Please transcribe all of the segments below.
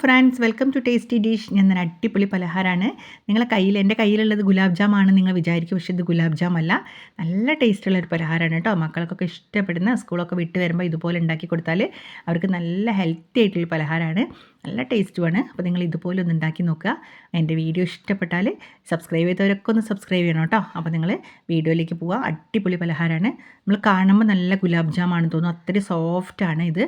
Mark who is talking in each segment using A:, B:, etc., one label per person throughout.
A: Friends, welcome to tasty dish. ഞാൻ നല്ല അടിപൊളി പലഹാരമാണ്. എൻ്റെ കയ്യിലുള്ളത് ഗുലാബ് ജാമാണ് നിങ്ങൾ വിചാരിക്കും. പക്ഷേ ഇത് ഗുലാബ് ജാം അല്ല. നല്ല ടേസ്റ്റുള്ള ഒരു പലഹാരമാണ് കേട്ടോ. മക്കൾക്കൊക്കെ ഇഷ്ടപ്പെടുന്ന, സ്കൂളൊക്കെ വിട്ട് വരുമ്പോൾ ഇതുപോലെ ഉണ്ടാക്കി കൊടുത്താൽ അവർക്ക് നല്ല ഹെൽത്തി ആയിട്ടുള്ള പലഹാരമാണ്. നല്ല ടേസ്റ്റുമാണ്. അപ്പോൾ നിങ്ങൾ ഇതുപോലെ ഒന്ന് ഉണ്ടാക്കി നോക്കുക. എൻ്റെ വീഡിയോ ഇഷ്ടപ്പെട്ടാൽ സബ്സ്ക്രൈബ് ചെയ്തവരൊക്കെ ഒന്ന് സബ്സ്ക്രൈബ് ചെയ്യണം കേട്ടോ. അപ്പോൾ നിങ്ങൾ വീഡിയോയിലേക്ക് പോവുക. അടിപൊളി പലഹാരമാണ്. നമ്മൾ കാണുമ്പോൾ നല്ല ഗുലാബ് ജാമാണെന്ന് തോന്നും. അത്രയും സോഫ്റ്റാണ് ഇത്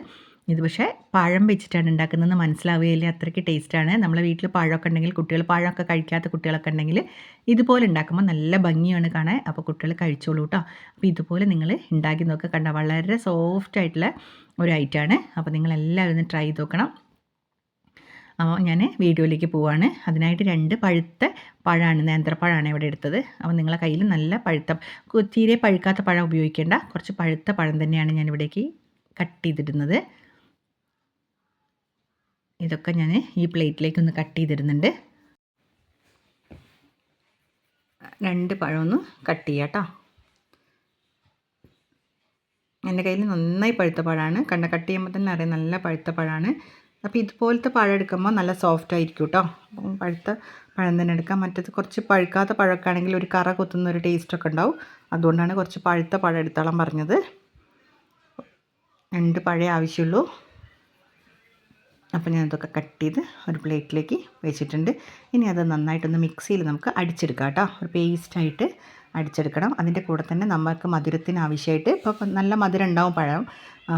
A: പക്ഷേ പഴം വെച്ചിട്ടാണ് ഉണ്ടാക്കുന്നതെന്ന് മനസ്സിലാവുകയില്ല. അത്രയ്ക്ക് ടേസ്റ്റാണ്. നമ്മളെ വീട്ടിൽ പഴമൊക്കെ ഉണ്ടെങ്കിൽ, കുട്ടികൾ പഴമൊക്കെ കഴിക്കാത്ത കുട്ടികളൊക്കെ ഉണ്ടെങ്കിൽ ഇതുപോലെ ഉണ്ടാക്കുമ്പോൾ നല്ല ഭംഗിയാണ് കാണാൻ. അപ്പോൾ കുട്ടികൾ കഴിച്ചോളൂ കേട്ടോ. അപ്പോൾ ഇതുപോലെ നിങ്ങൾ ഉണ്ടാക്കി നോക്കുക. കണ്ട വളരെ സോഫ്റ്റ് ആയിട്ടുള്ള ഒരു ഐറ്റമാണ്. അപ്പോൾ നിങ്ങളെല്ലാവരും ഒന്ന് ട്രൈ ചെയ്ത് നോക്കണം. അപ്പോൾ ഞാൻ വീഡിയോയിലേക്ക് പോവാണ്. അതിനായിട്ട് 2 പഴുത്ത പഴമാണ്, നേന്ത്രപ്പഴമാണ് ഇവിടെ എടുത്തത്. അപ്പോൾ നിങ്ങളെ കയ്യിൽ നല്ല തീരെ പഴുക്കാത്ത പഴം ഉപയോഗിക്കേണ്ട. കുറച്ച് പഴുത്ത പഴം തന്നെയാണ് ഞാൻ ഇവിടേക്ക് കട്ട് ചെയ്തിടുന്നത്. ഇതൊക്കെ ഞാൻ ഈ പ്ലേറ്റിലേക്ക് ഒന്ന് കട്ട് ചെയ്തിടുന്നുണ്ട്. 2 പഴമൊന്ന് കട്ട് ചെയ്യാം കേട്ടോ. എൻ്റെ കയ്യിൽ നന്നായി പഴുത്ത പഴമാണ്. കട്ട് ചെയ്യുമ്പോൾ തന്നെ അറിയാം നല്ല പഴുത്ത പഴമാണ്. അപ്പോൾ ഇതുപോലത്തെ പഴം എടുക്കുമ്പോൾ നല്ല സോഫ്റ്റ് ആയിരിക്കും കേട്ടോ. അപ്പം പഴുത്ത പഴം തന്നെ എടുക്കാം. മറ്റേത് കുറച്ച് പഴുക്കാത്ത പഴമൊക്കെ ആണെങ്കിൽ ഒരു കറ കുത്തുന്ന ഒരു ടേസ്റ്റൊക്കെ ഉണ്ടാവും. അതുകൊണ്ടാണ് കുറച്ച് പഴുത്ത പഴം എടുത്തോളാൻ പറഞ്ഞത്. 2 പഴമേ ആവശ്യമുള്ളൂ. അപ്പോൾ ഞാനതൊക്കെ കട്ട് ചെയ്ത് ഒരു പ്ലേറ്റിലേക്ക് വെച്ചിട്ടുണ്ട്. ഇനി അത് നന്നായിട്ടൊന്ന് മിക്സിയിൽ നമുക്ക് അടിച്ചെടുക്കാം കേട്ടോ. ഒരു പേസ്റ്റായിട്ട് അടിച്ചെടുക്കണം. അതിൻ്റെ കൂടെ തന്നെ നമുക്ക് മധുരത്തിന് ആവശ്യമായിട്ട് ഇപ്പോൾ നല്ല മധുരം ഉണ്ടാവും പഴം.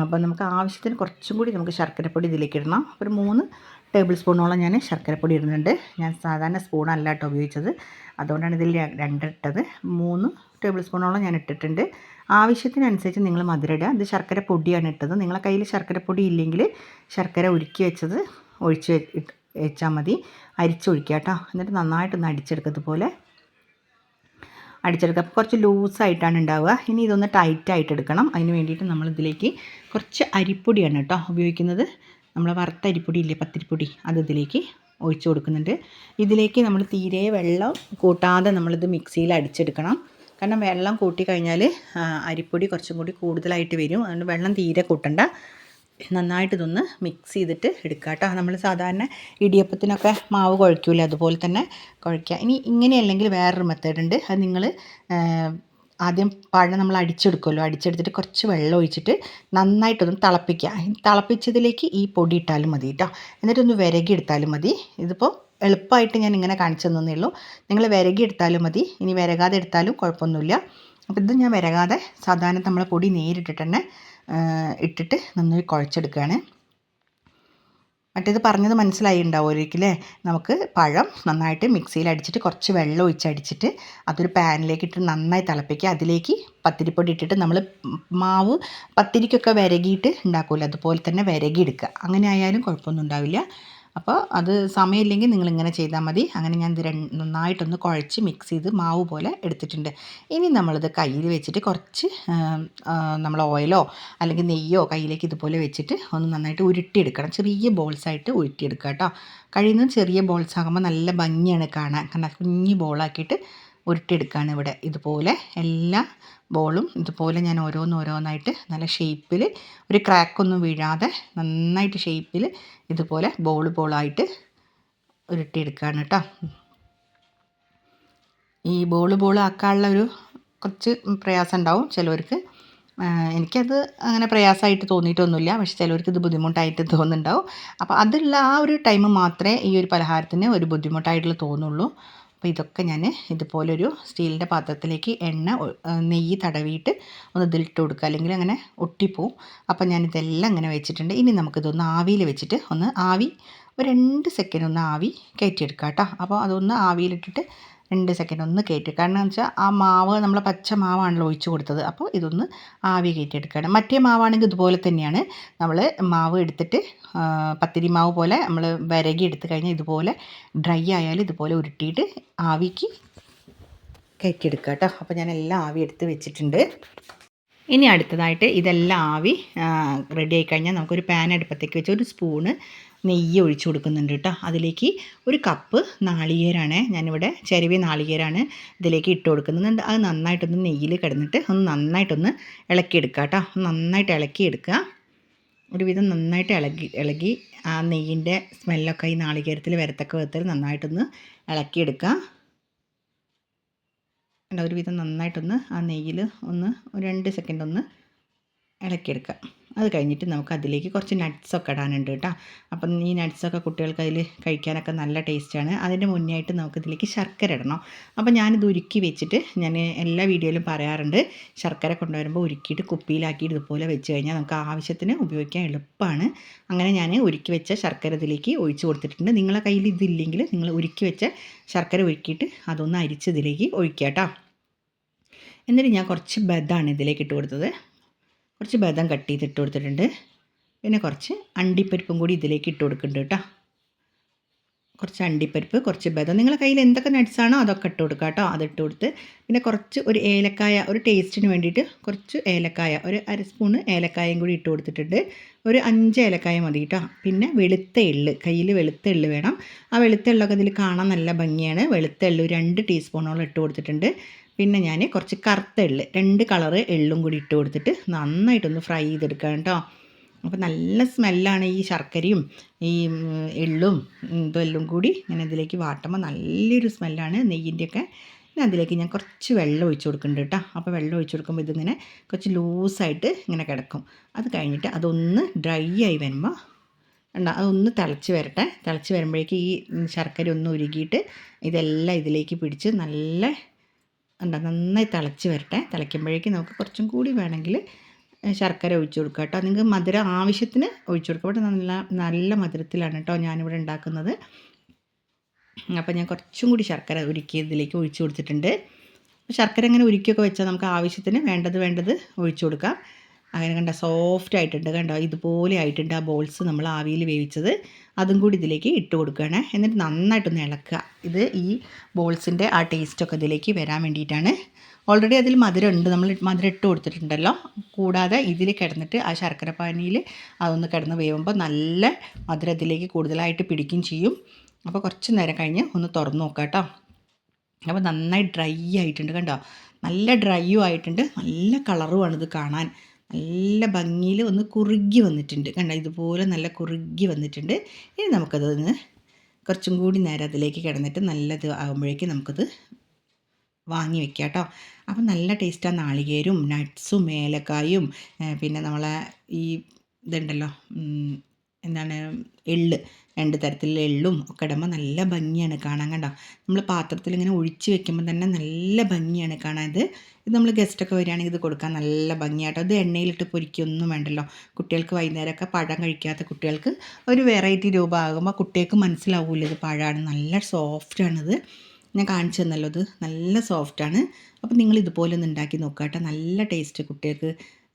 A: അപ്പോൾ നമുക്ക് ആവശ്യത്തിന് കുറച്ചും കൂടി നമുക്ക് ശർക്കരപ്പൊടി ഇതിലേക്ക് ഇടണം. ഒരു 3 ടേബിൾ സ്പൂണോളം ഞാൻ ശർക്കരപ്പൊടി ഇടുന്നുണ്ട്. ഞാൻ സാധാരണ സ്പൂണല്ല കേട്ടോ ഉപയോഗിച്ചത്. അതുകൊണ്ടാണ് ഇതിൽ 2 ഇട്ടത്. 3 ടേബിൾ സ്പൂണോളം ഞാൻ ഇട്ടിട്ടുണ്ട്. ആവശ്യത്തിനനുസരിച്ച് നിങ്ങൾ മധുരം ഇടുക. ഇത് ശർക്കര പൊടിയാണ് ഇട്ടത്. നിങ്ങളെ കയ്യിൽ ശർക്കരപ്പൊടി ഇല്ലെങ്കിൽ ശർക്കര ഉരുക്കി വെച്ചത് ഒഴിച്ച് വെച്ചാൽ മതി. അരിച്ചൊഴിക്കുക കേട്ടോ. എന്നിട്ട് നന്നായിട്ടൊന്ന് അടിച്ചെടുക്കുക. ഇതുപോലെ അടിച്ചെടുക്കുക. അപ്പോൾ കുറച്ച് ലൂസായിട്ടാണ് ഉണ്ടാവുക. ഇനി ഇതൊന്ന് ടൈറ്റായിട്ട് എടുക്കണം. അതിന് വേണ്ടിയിട്ട് നമ്മളിതിലേക്ക് കുറച്ച് അരിപ്പൊടിയാണ് കേട്ടോ ഉപയോഗിക്കുന്നത്. നമ്മൾ വറുത്ത അരിപ്പൊടി ഇല്ലേ, പത്തിരിപ്പൊടി, അത് ഇതിലേക്ക് ഒഴിച്ച് കൊടുക്കുന്നുണ്ട്. ഇതിലേക്ക് നമ്മൾ തീരെ വെള്ളം കൂട്ടാതെ നമ്മളിത് മിക്സിയിൽ അടിച്ചെടുക്കണം. കാരണം വെള്ളം കൂട്ടി കഴിഞ്ഞാൽ അരിപ്പൊടി കുറച്ചും കൂടി കൂടുതലായിട്ട് വരും. അതുകൊണ്ട് വെള്ളം തീരെ കൂട്ടണ്ട. നന്നായിട്ട് ഇതൊന്ന് മിക്സ് ചെയ്തിട്ട് എടുക്കുക കേട്ടോ. നമ്മൾ സാധാരണ ഇടിയപ്പത്തിനൊക്കെ മാവ് കുഴയ്ക്കില്ല, അതുപോലെ തന്നെ കുഴയ്ക്കുക. ഇനി ഇങ്ങനെയല്ലെങ്കിൽ വേറൊരു മെത്തേഡ് ഉണ്ട്. അത് നിങ്ങൾ ആദ്യം പഴം നമ്മൾ അടിച്ചെടുക്കുമല്ലോ, അടിച്ചെടുത്തിട്ട് കുറച്ച് വെള്ളം ഒഴിച്ചിട്ട് നന്നായിട്ടൊന്ന് തിളപ്പിക്കുക. തിളപ്പിച്ചതിലേക്ക് ഈ പൊടി ഇട്ടാലും മതി കേട്ടോ. എന്നിട്ടൊന്ന് വിരകി എടുത്താലും മതി. ഇതിപ്പോൾ എളുപ്പമായിട്ട് ഞാൻ ഇങ്ങനെ കാണിച്ചു തന്നേ ഉള്ളൂ. നിങ്ങൾ വിരകി എടുത്താലും മതി. ഇനി വിരകാതെ എടുത്താലും കുഴപ്പമൊന്നുമില്ല. അപ്പോൾ ഇത് ഞാൻ വിരകാതെ സാധാരണ നമ്മളെ പൊടി നേരിട്ടിട്ട് തന്നെ ഇട്ടിട്ട് നന്നായി കുഴച്ചെടുക്കുകയാണ്. മറ്റേത് പറഞ്ഞത് മനസ്സിലായി ഉണ്ടാവുമായിരിക്കില്ലേ. നമുക്ക് പഴം നന്നായിട്ട് മിക്സിയിൽ അടിച്ചിട്ട് കുറച്ച് വെള്ളം ഒഴിച്ചടിച്ചിട്ട് അതൊരു പാനിലേക്ക് ഇട്ട് നന്നായി തിളപ്പിക്കുക. അതിലേക്ക് പത്തിരിപ്പൊടി ഇട്ടിട്ട് നമ്മൾ മാവ് പത്തിരിക്കൊക്കെ വിരകിയിട്ട് ഉണ്ടാക്കുമല്ലോ, അതുപോലെ തന്നെ വിരകി എടുക്കുക. അങ്ങനെ ആയാലും കുഴപ്പമൊന്നും ഉണ്ടാവില്ല. അപ്പോൾ അത് സമയമില്ലെങ്കിൽ നിങ്ങളിങ്ങനെ ചെയ്താൽ മതി. അങ്ങനെ ഞാൻ ഇത് നന്നായിട്ടൊന്ന് കുഴച്ച് മിക്സ് ചെയ്ത് മാവ് പോലെ എടുത്തിട്ടുണ്ട്. ഇനി നമ്മളിത് കയ്യിൽ വെച്ചിട്ട് കുറച്ച് നമ്മൾ ഓയിലോ അല്ലെങ്കിൽ നെയ്യോ കയ്യിലേക്ക് ഇതുപോലെ വെച്ചിട്ട് ഒന്ന് നന്നായിട്ട് ഉരുട്ടിയെടുക്കണം. ചെറിയ ബോൾസായിട്ട് ഉരുട്ടിയെടുക്കുക കേട്ടോ. കഴിയുന്നത് ചെറിയ ബോൾസ് ആകുമ്പോൾ നല്ല ഭംഗിയാണ് കാണാൻ. കാരണം കുഞ്ഞ് ബോളാക്കിയിട്ട് ഉരുട്ടിയെടുക്കുകയാണ് ഇവിടെ. ഇതുപോലെ എല്ലാ ബോളും ഇതുപോലെ ഞാൻ ഓരോന്നായിട്ട് നല്ല ഷേപ്പിൽ, ഒരു ക്രാക്കൊന്നും വീഴാതെ നന്നായിട്ട് ഷേപ്പിൽ ഇതുപോലെ ബോളായിട്ട് ഉരുട്ടിയെടുക്കുകയാണ് കേട്ടോ. ഈ ബോളാക്കാനുള്ള ഒരു കുറച്ച് പ്രയാസം ഉണ്ടാവും ചിലവർക്ക്. എനിക്കത് അങ്ങനെ പ്രയാസമായിട്ട് തോന്നിയിട്ടൊന്നുമില്ല. പക്ഷെ ചിലവർക്ക് ഇത് ബുദ്ധിമുട്ടായിട്ട് തോന്നുന്നുണ്ടാവും. അപ്പോൾ അതുള്ള ആ ഒരു ടൈം മാത്രമേ ഈ ഒരു പലഹാരത്തിന് ഒരു ബുദ്ധിമുട്ടായിട്ടുള്ള തോന്നുള്ളൂ. അപ്പോൾ ഇതൊക്കെ ഞാൻ ഇതുപോലൊരു സ്റ്റീലിൻ്റെ പാത്രത്തിലേക്ക് നെയ്യ് തടവിയിട്ട് ഒന്ന് ഇതിലിട്ട് കൊടുക്കുക, അല്ലെങ്കിൽ അങ്ങനെ ഒട്ടിപ്പോവും. അപ്പോൾ ഞാനിതെല്ലാം ഇങ്ങനെ വെച്ചിട്ടുണ്ട്. ഇനി നമുക്കിതൊന്ന് ആവിയിൽ വെച്ചിട്ട് ഒരു 2 സെക്കൻഡ് ഒന്ന് ആവി കയറ്റിയെടുക്കുക കേട്ടോ. അപ്പോൾ അതൊന്ന് ആവിയിലിട്ടിട്ട് 2 സെക്കൻഡ് ഒന്ന് കയറ്റി. കാരണം എന്ന് വെച്ചാൽ ആ മാവ് നമ്മൾ പച്ച മാവാണല്ലോ ഒഴിച്ച് കൊടുത്തത്. അപ്പോൾ ഇതൊന്ന് ആവി കയറ്റിയെടുക്കുകയാണ്. മറ്റേ മാവാണെങ്കിൽ ഇതുപോലെ തന്നെയാണ്. നമ്മൾ മാവ് എടുത്തിട്ട് പത്തിരി മാവ് പോലെ നമ്മൾ വിരകി എടുത്ത് കഴിഞ്ഞാൽ ഇതുപോലെ ഡ്രൈ ആയാൽ ഇതുപോലെ ഉരുട്ടിയിട്ട് ആവിക്ക് കയറ്റിയെടുക്കുക കേട്ടോ. അപ്പോൾ ഞാൻ എല്ലാം ആവി എടുത്ത് വെച്ചിട്ടുണ്ട്. ഇനി അടുത്തതായിട്ട് ഇതെല്ലാം ആവി റെഡി ആയി കഴിഞ്ഞാൽ നമുക്കൊരു പാൻ അടുപ്പത്തേക്ക് വെച്ച് ഒരു സ്പൂണ് നെയ്യ് ഒഴിച്ചു കൊടുക്കുന്നുണ്ട് കേട്ടോ. അതിലേക്ക് 1 കപ്പ് നാളികേരമാണ്, ഞാനിവിടെ ചിരവിയ നാളികേരമാണ് ഇതിലേക്ക് ഇട്ട് കൊടുക്കുന്നുണ്ട്. അത് നന്നായിട്ടൊന്ന് നെയ്യിൽ കിടന്നിട്ട് നന്നായിട്ടൊന്ന് ഇളക്കിയെടുക്കുക കേട്ടോ. നന്നായിട്ട് ഇളക്കിയെടുക്കുക. ഒരുവിധം നന്നായിട്ട് ഇളകി ആ നെയ്യിൻ്റെ സ്മെല്ലൊക്കെ ഈ നാളികേരത്തിൽ വരത്തക്ക വിധത്തിൽ നന്നായിട്ടൊന്ന് ഇളക്കിയെടുക്കുക. ഒരുവിധം നന്നായിട്ടൊന്ന് ആ നെയ്യിൽ ഒന്ന് 2 സെക്കൻഡ് ഒന്ന് ഇളക്കിയെടുക്കുക. അത് കഴിഞ്ഞിട്ട് നമുക്ക് അതിലേക്ക് കുറച്ച് നട്ട്സൊക്കെ ഇടാനുണ്ട് കേട്ടോ. അപ്പം ഈ നട്ട്സൊക്കെ കുട്ടികൾക്ക് അതിൽ കഴിക്കാനൊക്കെ നല്ല ടേസ്റ്റാണ്. അതിൻ്റെ മുന്നേ ആയിട്ട് നമുക്കിതിലേക്ക് ശർക്കര ഇടണം. അപ്പോൾ ഞാനിത് ഉരുക്കി വെച്ചിട്ട് ഞാൻ എല്ലാ വീഡിയോയിലും പറയാറുണ്ട്, ശർക്കര കൊണ്ടുവരുമ്പോൾ ഉരുക്കിയിട്ട് കുപ്പിയിലാക്കിയിട്ട് ഇതുപോലെ വെച്ച് കഴിഞ്ഞാൽ നമുക്ക് ആവശ്യത്തിന് ഉപയോഗിക്കാൻ എളുപ്പമാണ്. അങ്ങനെ ഞാൻ ഉരുക്കി വെച്ച ശർക്കര ഇതിലേക്ക് ഒഴിച്ച് കൊടുത്തിട്ടുണ്ട്. നിങ്ങളെ കയ്യിൽ ഇതില്ലെങ്കിൽ നിങ്ങൾ ഉരുക്കി വെച്ച ശർക്കര ഉരുക്കിയിട്ട് അതൊന്ന് അരിച്ച് ഇതിലേക്ക് ഒഴിക്കുക കേട്ടോ. എന്നിട്ട് ഞാൻ കുറച്ച് ബദാമാണ് ഇതിലേക്ക് ഇട്ട് കൊടുത്തത്. കുറച്ച് ബദാം കട്ട് ചെയ്തിട്ട് കൊടുത്തിട്ടുണ്ട്. പിന്നെ കുറച്ച് അണ്ടിപ്പരിപ്പും കൂടി ഇതിലേക്ക് ഇട്ട് കൊടുക്കുന്നുണ്ട് കേട്ടോ. കുറച്ച് അണ്ടിപ്പരിപ്പ്, കുറച്ച് ബദാം, നിങ്ങളുടെ കയ്യിൽ എന്തൊക്കെ നട്ട്സാണോ അതൊക്കെ ഇട്ട് കൊടുക്കുക കേട്ടോ. അതിട്ട് കൊടുത്ത് പിന്നെ കുറച്ച് ഒരു ഏലക്കായ, ഒരു ടേസ്റ്റിന് വേണ്ടിയിട്ട് കുറച്ച് ഏലക്കായ, ഒരു 1/2 സ്പൂണ് ഏലക്കായയും കൂടി ഇട്ട് കൊടുത്തിട്ടുണ്ട്. ഒരു 5 ഏലക്കായ മതി കേട്ടോ. പിന്നെ വെളുത്ത എള്ള്, കയ്യിൽ വെളുത്ത എള്ള് വേണം. ആ വെളുത്ത എള്ളൊക്കെ ഇതിൽ കാണാൻ നല്ല ഭംഗിയാണ്. വെളുത്ത എള്ള് 2 ടീസ്പൂണോളം ഇട്ട് കൊടുത്തിട്ടുണ്ട്. പിന്നെ ഞാൻ കുറച്ച് കറുത്ത എള്ള്, 2 കളറ് എള്ളും കൂടി ഇട്ട് കൊടുത്തിട്ട് നന്നായിട്ടൊന്ന് ഫ്രൈ ചെയ്തെടുക്കാം കേട്ടോ. അപ്പോൾ നല്ല സ്മെല്ലാണ് ഈ ശർക്കരയും ഈ എള്ളും ഇതെല്ലാം കൂടി ഇങ്ങനെ ഇതിലേക്ക് വാട്ടുമ്പോൾ നല്ലൊരു സ്മെല്ലാണ് നെയ്യിൻ്റെയൊക്കെ. പിന്നെ അതിലേക്ക് ഞാൻ കുറച്ച് വെള്ളം ഒഴിച്ച് കൊടുക്കുന്നുണ്ട് കേട്ടോ. അപ്പോൾ വെള്ളം ഒഴിച്ച് കൊടുക്കുമ്പോൾ ഇതിങ്ങനെ കുറച്ച് ലൂസായിട്ട് ഇങ്ങനെ കിടക്കും. അത് കഴിഞ്ഞിട്ട് അതൊന്ന് ഡ്രൈ ആയി വരുമ്പോൾ അതൊന്ന് തിളച്ച് വരട്ടെ. തിളച്ച് വരുമ്പോഴേക്ക് ഈ ശർക്കര ഒന്ന് ഉരുകിയിട്ട് ഇതെല്ലാം ഇതിലേക്ക് പിടിച്ച് നന്നായി തിളച്ച് വരട്ടെ. തിളയ്ക്കുമ്പോഴേക്കും നമുക്ക് കുറച്ചും കൂടി വേണമെങ്കിൽ ശർക്കര ഒഴിച്ച് കൊടുക്കുക കേട്ടോ. നിങ്ങൾക്ക് മധുരം ആവശ്യത്തിന് ഒഴിച്ച് കൊടുക്കുക. ഇവിടെ നല്ല മധുരത്തിലാണ് കേട്ടോ ഞാനിവിടെ ഉണ്ടാക്കുന്നത്. അപ്പോൾ ഞാൻ കുറച്ചും കൂടി ശർക്കര ഉരുക്കി ഇതിലേക്ക് ഒഴിച്ച് കൊടുത്തിട്ടുണ്ട്. ശർക്കര ഇങ്ങനെ ഉരുക്കിയൊക്കെ വെച്ചാൽ നമുക്ക് ആവശ്യത്തിന് വേണ്ടത് ഒഴിച്ച് കൊടുക്കാം. അങ്ങനെ കണ്ട സോഫ്റ്റ് ആയിട്ടുണ്ട്, കണ്ടോ ഇതുപോലെ ആയിട്ടുണ്ട് ആ ബോൾസ് നമ്മൾ ആവിയിൽ വേവിച്ചത്. അതും കൂടി ഇതിലേക്ക് ഇട്ട് കൊടുക്കുകയാണ്. എന്നിട്ട് നന്നായിട്ടൊന്ന് ഇളക്കുക. ഇത് ഈ ബോൾസിൻ്റെ ആ ടേസ്റ്റൊക്കെ ഇതിലേക്ക് വരാൻ വേണ്ടിയിട്ടാണ്. ഓൾറെഡി അതിൽ മധുരം ഉണ്ട്, നമ്മൾ മധുരം ഇട്ട് കൊടുത്തിട്ടുണ്ടല്ലോ. കൂടാതെ ഇതിൽ കിടന്നിട്ട് ആ ശർക്കര പാനിയിൽ അതൊന്ന് കിടന്ന് വേവുമ്പോൾ നല്ല മധുരം ഇതിലേക്ക് കൂടുതലായിട്ട് പിടിക്കുകയും ചെയ്യും. അപ്പോൾ കുറച്ച് നേരം കഴിഞ്ഞ് ഒന്ന് തുറന്ന് നോക്കാം കേട്ടോ. അപ്പോൾ നന്നായി ഡ്രൈ ആയിട്ടുണ്ട്, കണ്ടോ നല്ല ഡ്രൈയും ആയിട്ടുണ്ട്, നല്ല കളറുമാണ് ഇത് കാണാൻ. നല്ല ഭംഗിയിൽ ഒന്ന് കുറുകി വന്നിട്ടുണ്ട്, കണ്ടോ ഇതുപോലെ നല്ല കുറുകി വന്നിട്ടുണ്ട്. ഇനി നമുക്കതൊന്ന് കുറച്ചും കൂടി നേരം അതിലേക്ക് കിടന്നിട്ട് നല്ലത് ആകുമ്പോഴേക്കും നമുക്കത് വാങ്ങി വെക്കാം കേട്ടോ. അപ്പം നല്ല ടേസ്റ്റാണ്. നാളികേരും നട്ട്സും ഏലക്കായും പിന്നെ നമ്മളെ ഈ ഇതുണ്ടല്ലോ എന്താണ് എള്ള്, 2 തരത്തിലുള്ള എള്ളും ഒക്കെ ഇടുമ്പോൾ നല്ല ഭംഗിയാണ് കാണാൻ. കണ്ടോ നമ്മൾ പാത്രത്തിൽ ഇങ്ങനെ ഒഴിച്ച് വെക്കുമ്പോൾ തന്നെ നല്ല ഭംഗിയാണ് കാണാൻ. ഇത് നമ്മൾ ഗസ്റ്റൊക്കെ വരികയാണെങ്കിൽ ഇത് കൊടുക്കാൻ നല്ല ഭംഗിയാട്ടോ. ഇത് എണ്ണയിലിട്ട് പൊരിക്കൊന്നും വേണ്ടല്ലോ. കുട്ടികൾക്ക് വൈകുന്നേരമൊക്കെ പഴം കഴിക്കാത്ത കുട്ടികൾക്ക് ഒരു വെറൈറ്റി രൂപമാകുമ്പോൾ കുട്ടികൾക്ക് മനസ്സിലാവില്ല ഇത് പഴമാണ്. നല്ല സോഫ്റ്റാണിത്. ഞാൻ കാണിച്ചു തന്നല്ലോ, ഇത് നല്ല സോഫ്റ്റാണ്. അപ്പോൾ നിങ്ങൾ ഇതുപോലെ ഒന്ന് ഉണ്ടാക്കി നോക്കുക കേട്ടോ. നല്ല ടേസ്റ്റ്, കുട്ടികൾക്ക്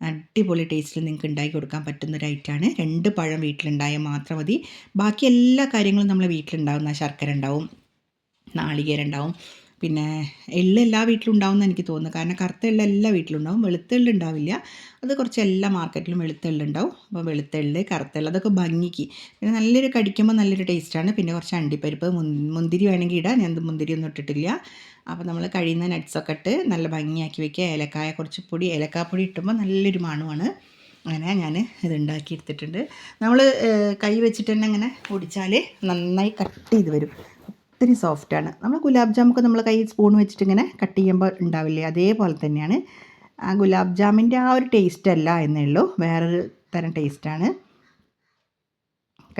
A: അടിപൊളി ടേസ്റ്റിൽ നിങ്ങൾക്ക് ഉണ്ടാക്കി കൊടുക്കാൻ പറ്റുന്നൊരു ഐറ്റമാണ്. 2 പഴം വീട്ടിലുണ്ടായാൽ മാത്രം മതി. ബാക്കി എല്ലാ കാര്യങ്ങളും നമ്മളെ വീട്ടിലുണ്ടാവുന്ന ശർക്കര ഉണ്ടാവും, നാളികേരം ഉണ്ടാവും, പിന്നെ എള്ള് എല്ലാ വീട്ടിലും ഉണ്ടാവും എന്ന് എനിക്ക് തോന്നുന്നു. കാരണം കറുത്ത എള്ള് എല്ലാ വീട്ടിലും ഉണ്ടാവും, വെളുത്ത എള്ള് ഉണ്ടാവില്ല. അത് കുറച്ച് എല്ലാ മാർക്കറ്റിലും വെളുത്ത എള്ള് ഉണ്ടാവും. അപ്പോൾ വെളുത്ത എള്ള്, കറുത്ത എള്ള് അതൊക്കെ ഭംഗിക്ക്. പിന്നെ നല്ലൊരു കടിക്കുമ്പോൾ നല്ലൊരു ടേസ്റ്റാണ്. പിന്നെ കുറച്ച് അണ്ടിപ്പരിപ്പ്, മുന്തിരി വേണമെങ്കിൽ ഇടാം. ഞാൻ മുന്തിരി ഒന്നും ഇട്ടിട്ടില്ല. അപ്പോൾ നമ്മൾ കഴിയുന്ന നട്ട്സൊക്കെ ഇട്ട് നല്ല ഭംഗിയാക്കി വെക്കുക. ഏലക്കായ കുറച്ച് പൊടി, ഏലക്കാപ്പൊടി ഇട്ടുമ്പോൾ നല്ലൊരു മണമാണ്. അങ്ങനെ ഞാൻ ഇത് ഉണ്ടാക്കി എടുത്തിട്ടുണ്ട്. നമ്മൾ കൈ വെച്ചിട്ട് തന്നെ അങ്ങനെ പൊടിച്ചാൽ നന്നായി കട്ട് ചെയ്ത് വരും. ഒത്തിരി സോഫ്റ്റാണ്. നമ്മൾ ഗുലാബ് ജാമൊക്കെ നമ്മൾ കൈ സ്പൂൺ വെച്ചിട്ട് ഇങ്ങനെ കട്ട് ചെയ്യുമ്പോൾ ഉണ്ടാവില്ലേ, അതേപോലെ തന്നെയാണ്. ആ ഗുലാബ് ജാമിൻ്റെ ആ ഒരു ടേസ്റ്റ് അല്ല എന്നേ ഉള്ളൂ, വേറൊരു തരം ടേസ്റ്റാണ്.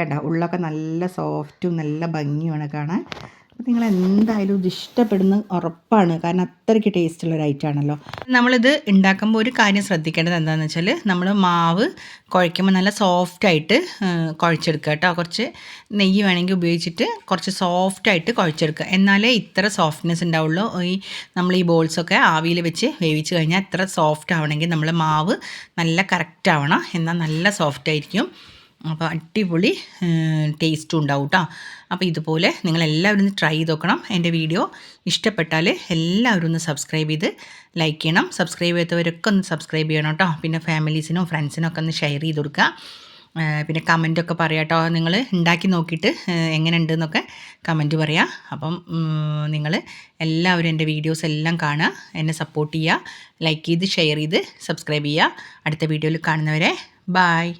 A: കണ്ടോ ഉള്ളൊക്കെ നല്ല സോഫ്റ്റും നല്ല ഭംഗിയുമാണ് കാണാൻ. അപ്പോൾ നിങ്ങൾ എന്തായാലും ഇത് ഇഷ്ടപ്പെടുന്ന ഉറപ്പാണ്, കാരണം അത്രയ്ക്ക് ടേസ്റ്റുള്ളൊരു ഐറ്റമാണല്ലോ. നമ്മളിത് ഉണ്ടാക്കുമ്പോൾ ഒരു കാര്യം ശ്രദ്ധിക്കേണ്ടത് എന്താണെന്ന് വെച്ചാൽ നമ്മൾ മാവ് കുഴയ്ക്കുമ്പോൾ നല്ല സോഫ്റ്റായിട്ട് കുഴച്ചെടുക്കുക കേട്ടോ. കുറച്ച് നെയ്യ് വേണമെങ്കിൽ ഉപയോഗിച്ചിട്ട് കുറച്ച് സോഫ്റ്റായിട്ട് കുഴച്ചെടുക്കുക. എന്നാലേ ഇത്ര സോഫ്റ്റ്നെസ് ഉണ്ടാവുള്ളൂ. നമ്മൾ ഈ ബോൾസൊക്കെ ആവിയിൽ വെച്ച് വേവിച്ച് കഴിഞ്ഞാൽ ഇത്ര സോഫ്റ്റ് ആവണമെങ്കിൽ നമ്മൾ മാവ് നല്ല കറക്റ്റ് ആവണം, എന്നാൽ നല്ല സോഫ്റ്റ് ആയിരിക്കും. അപ്പോൾ അടിപൊളി ടേസ്റ്റും ഉണ്ടാവും കേട്ടോ. അപ്പോൾ ഇതുപോലെ നിങ്ങളെല്ലാവരും ഒന്ന് ട്രൈ ചെയ്ത് നോക്കണം. എൻ്റെ വീഡിയോ ഇഷ്ടപ്പെട്ടാൽ എല്ലാവരും ഒന്ന് സബ്സ്ക്രൈബ് ചെയ്ത് ലൈക്ക് ചെയ്യണം. സബ്സ്ക്രൈബ് ചെയ്തവരൊക്കെ ഒന്ന് സബ്സ്ക്രൈബ് ചെയ്യണം കേട്ടോ. പിന്നെ ഫാമിലീസിനും ഫ്രണ്ട്സിനും ഒക്കെ ഒന്ന് ഷെയർ ചെയ്ത് കൊടുക്കുക. പിന്നെ കമൻറ്റൊക്കെ പറയാം കേട്ടോ. നിങ്ങൾ ഉണ്ടാക്കി നോക്കിയിട്ട് എങ്ങനെ ഉണ്ടെന്നൊക്കെ കമൻറ്റ് പറയാം. അപ്പം നിങ്ങൾ എല്ലാവരും എൻ്റെ വീഡിയോസ് എല്ലാം കാണുക, എന്നെ സപ്പോർട്ട് ചെയ്യുക, ലൈക്ക് ചെയ്ത് ഷെയർ ചെയ്ത് സബ്സ്ക്രൈബ് ചെയ്യുക. അടുത്ത വീഡിയോയിൽ കാണുന്നവരെ ബായ്.